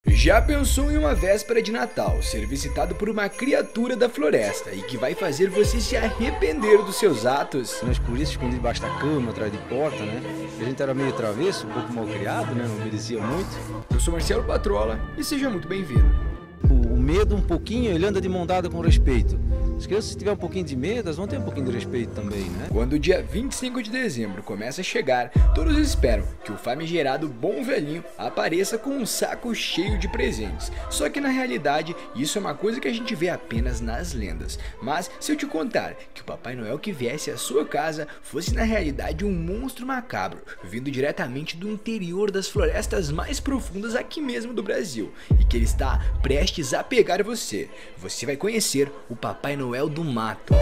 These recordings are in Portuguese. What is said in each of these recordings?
Já pensou em uma véspera de Natal ser visitado por uma criatura da floresta e que vai fazer você se arrepender dos seus atos? Nós por isso escondidos debaixo da cama, atrás de porta, né? A gente era meio travesso, um pouco mal criado, né? Não obedecia muito. Eu sou Marcelo Patrola e seja muito bem-vindo. O medo um pouquinho, ele anda de mão dada com respeito. As crianças, se tiver um pouquinho de medo, elas vão ter um pouquinho de respeito também, né? Quando o dia 25 de dezembro começa a chegar, todos esperam que o famigerado bom velhinho apareça com um saco cheio de presentes. Só que na realidade, isso é uma coisa que a gente vê apenas nas lendas. Mas se eu te contar que o Papai Noel que viesse à sua casa fosse na realidade um monstro macabro, vindo diretamente do interior das florestas mais profundas aqui mesmo do Brasil, e que ele está prestes a pegar você, você vai conhecer o Papai Noel do mato.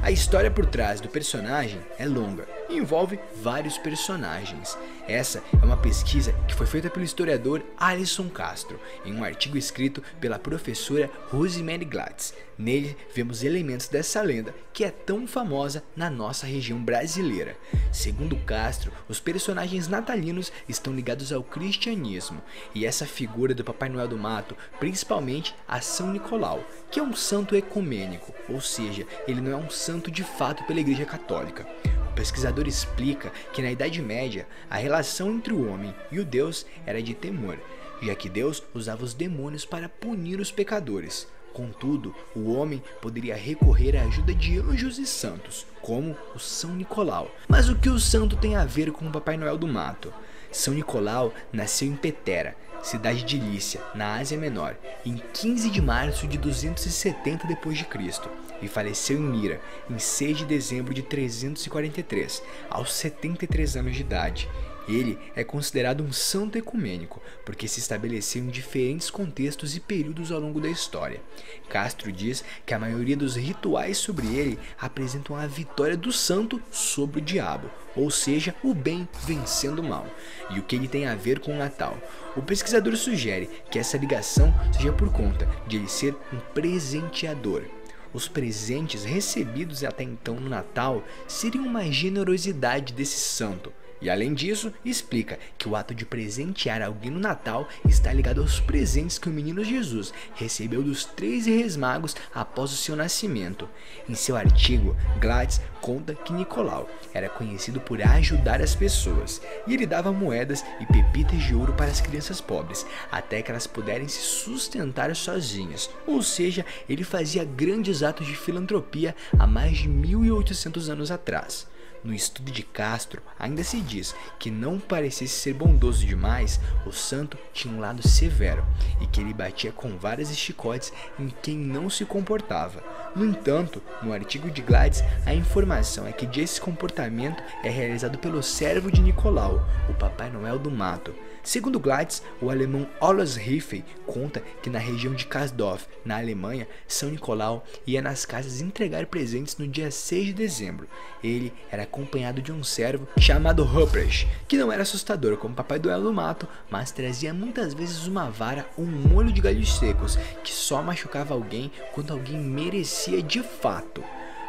A história por trás do personagem é longa e envolve vários personagens. Essa é uma pesquisa que foi feita pelo historiador Alisson Castro, em um artigo escrito pela professora Rosemary Gladys. Nele vemos elementos dessa lenda que é tão famosa na nossa região brasileira. Segundo Castro, os personagens natalinos estão ligados ao cristianismo, e essa figura do Papai Noel do mato, principalmente a São Nicolau, que é um santo ecumênico, ou seja, ele não é um santo de fato pela Igreja Católica. O pesquisador explica que na Idade Média, a relação entre o homem e o Deus era de temor, já que Deus usava os demônios para punir os pecadores. Contudo, o homem poderia recorrer à ajuda de anjos e santos, como o São Nicolau. Mas o que o santo tem a ver com o Papai Noel do mato? São Nicolau nasceu em Petera, cidade de Lícia, na Ásia Menor, em 15 de março de 270 d.C. e faleceu em Mira, em 6 de dezembro de 343, aos 73 anos de idade. Ele é considerado um santo ecumênico, porque se estabeleceu em diferentes contextos e períodos ao longo da história. Castro diz que a maioria dos rituais sobre ele apresentam a vitória do santo sobre o diabo, ou seja, o bem vencendo o mal. E o que ele tem a ver com o Natal? O pesquisador sugere que essa ligação seja por conta de ele ser um presenteador. Os presentes recebidos até então no Natal seriam uma generosidade desse santo. E além disso, explica que o ato de presentear alguém no Natal está ligado aos presentes que o menino Jesus recebeu dos 3 reis magos após o seu nascimento. Em seu artigo, Gladys conta que Nicolau era conhecido por ajudar as pessoas, e ele dava moedas e pepitas de ouro para as crianças pobres, até que elas puderem se sustentar sozinhas. Ou seja, ele fazia grandes atos de filantropia há mais de 1800 anos atrás. No estudo de Castro, ainda se diz que não parecesse ser bondoso demais, o santo tinha um lado severo e que ele batia com varas e chicotes em quem não se comportava. No entanto, no artigo de Gladys, a informação é que esse comportamento é realizado pelo servo de Nicolau, o Papai Noel do mato. Segundo Gladys, o alemão Alois Riffey conta que na região de Kasdorf, na Alemanha, São Nicolau ia nas casas entregar presentes no dia 6 de dezembro. Ele era acompanhado de um servo chamado Ruprecht, que não era assustador como Papai Noel do mato, mas trazia muitas vezes uma vara ou um molho de galhos secos, que só machucava alguém quando alguém merecia de fato.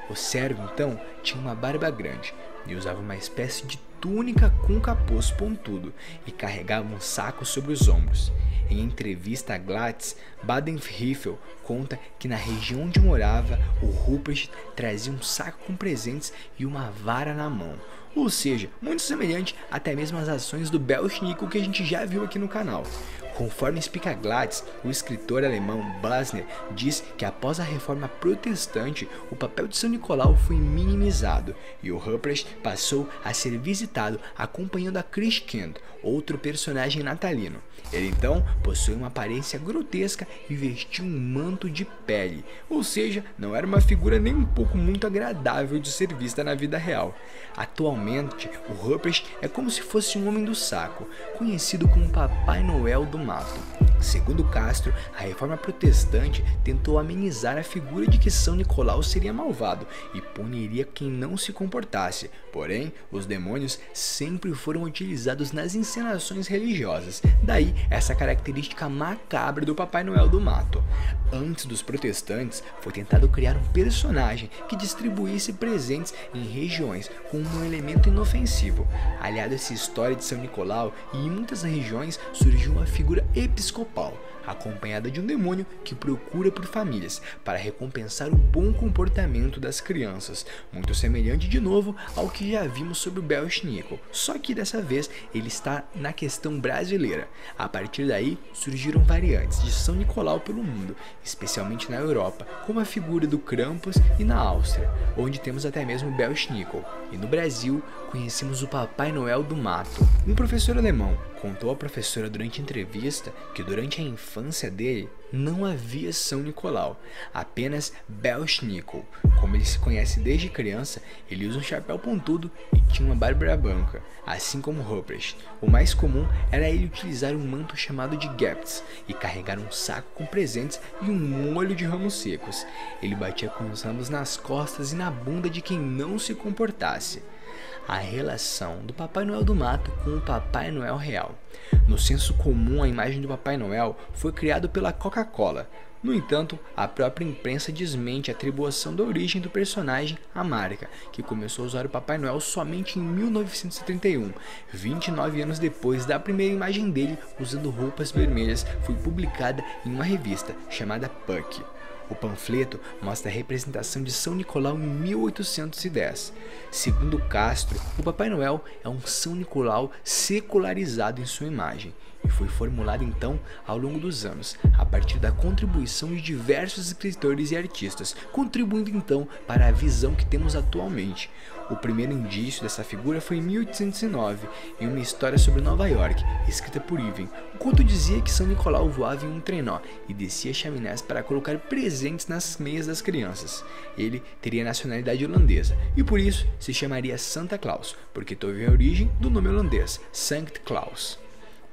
O servo, então, tinha uma barba grande e usava uma espécie de túnica com capuz pontudo e carregava um saco sobre os ombros. Em entrevista a Gladys, Baden-Riffel conta que na região onde morava, o Ruprecht trazia um saco com presentes e uma vara na mão. Ou seja, muito semelhante até mesmo às ações do Belschnickel que a gente já viu aqui no canal. Conforme explica Gladys, o escritor alemão Basner diz que após a reforma protestante, o papel de São Nicolau foi minimizado e o Ruprecht passou a ser visitado acompanhando a Christkind, outro personagem natalino. Ele então possui uma aparência grotesca e vestia um manto de pele, ou seja, não era uma figura nem um pouco muito agradável de ser vista na vida real. Atualmente, o Ruprecht é como se fosse um homem do saco, conhecido como Papai Noel do mato. Segundo Castro, a reforma protestante tentou amenizar a figura de que São Nicolau seria malvado e puniria quem não se comportasse. Porém, os demônios sempre foram utilizados nas encenações religiosas, daí essa característica macabra do Papai Noel do mato. Antes dos protestantes, foi tentado criar um personagem que distribuísse presentes em regiões com um elemento inofensivo. Aliado a essa história de São Nicolau, e em muitas regiões surgiu uma figura episcopal, acompanhada de um demônio que procura por famílias para recompensar o bom comportamento das crianças, muito semelhante de novo ao que já vimos sobre o Belschnickel, só que dessa vez ele está na questão brasileira. A partir daí surgiram variantes de São Nicolau pelo mundo, especialmente na Europa, como a figura do Krampus, e na Áustria, onde temos até mesmo o Belschnickel, e no Brasil conhecemos o Papai Noel do mato. Um professor alemão contou à professora durante entrevista que durante a infância dele não havia São Nicolau, apenas Belschnickel. Como ele se conhece desde criança, ele usa um chapéu pontudo e tinha uma barba branca, assim como Ruprecht. O mais comum era ele utilizar um manto chamado de Gepps e carregar um saco com presentes e um molho de ramos secos. Ele batia com os ramos nas costas e na bunda de quem não se comportasse. A relação do Papai Noel do mato com o Papai Noel real. No senso comum, a imagem do Papai Noel foi criada pela Coca-Cola. No entanto, a própria imprensa desmente a atribuição da origem do personagem à marca, que começou a usar o Papai Noel somente em 1931, 29 anos depois da primeira imagem dele usando roupas vermelhas foi publicada em uma revista chamada Puck. O panfleto mostra a representação de São Nicolau em 1810. Segundo Castro, o Papai Noel é um São Nicolau secularizado em sua imagem e foi formulado então ao longo dos anos, a partir da contribuição de diversos escritores e artistas, contribuindo então para a visão que temos atualmente. O primeiro indício dessa figura foi em 1809, em uma história sobre Nova York, escrita por Irving. O conto dizia que São Nicolau voava em um trenó e descia chaminés para colocar presentes nas meias das crianças. Ele teria nacionalidade holandesa e por isso se chamaria Santa Claus, porque teve a origem do nome holandês, Sankt Claus.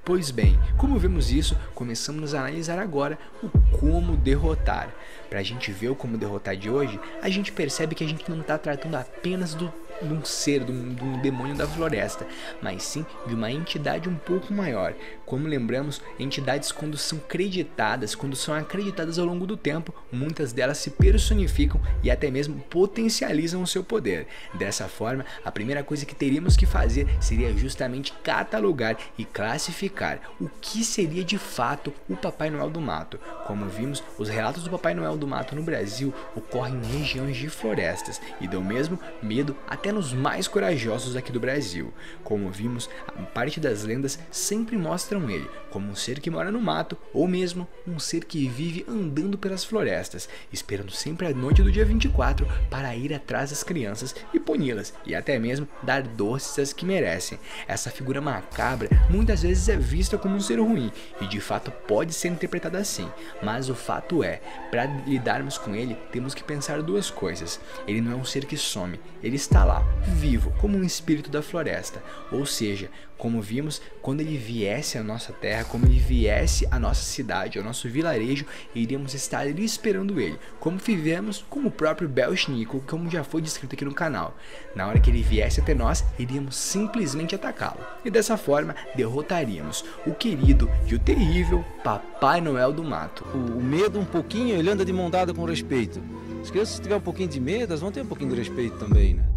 Pois bem, como vemos isso, começamos a analisar agora o como derrotar. Para a gente ver o como derrotar de hoje, a gente percebe que a gente não está tratando apenas de um ser, de um demônio da floresta, mas sim de uma entidade um pouco maior. Como lembramos, entidades quando são acreditadas ao longo do tempo, muitas delas se personificam e até mesmo potencializam o seu poder. Dessa forma, a primeira coisa que teríamos que fazer seria justamente catalogar e classificar o que seria de fato o Papai Noel do mato. Como vimos, os relatos do Papai Noel do mato no Brasil ocorrem em regiões de florestas e dão mesmo medo até nos mais corajosos aqui do Brasil. Como vimos, a parte das lendas sempre mostram ele como um ser que mora no mato ou mesmo um ser que vive andando pelas florestas, esperando sempre a noite do dia 24 para ir atrás das crianças e puni-las e até mesmo dar doces às que merecem. Essa figura macabra muitas vezes é vista como um ser ruim e de fato pode ser interpretada assim, mas o fato é, para lidarmos com ele temos que pensar duas coisas. Ele não é um ser que some, ele está lá, vivo, como um espírito da floresta, ou seja, como vimos, quando ele viesse à nossa terra, como ele viesse à nossa cidade, ao nosso vilarejo, iríamos estar ali esperando ele, como fizemos com o próprio Belschnickel, como já foi descrito aqui no canal. Na hora que ele viesse até nós, iríamos simplesmente atacá-lo, e dessa forma derrotaríamos o querido e o terrível Papai Noel do mato. O medo um pouquinho, ele anda de mão dada com respeito. As crianças, se tiver um pouquinho de medo, elas vão ter um pouquinho de respeito também, né?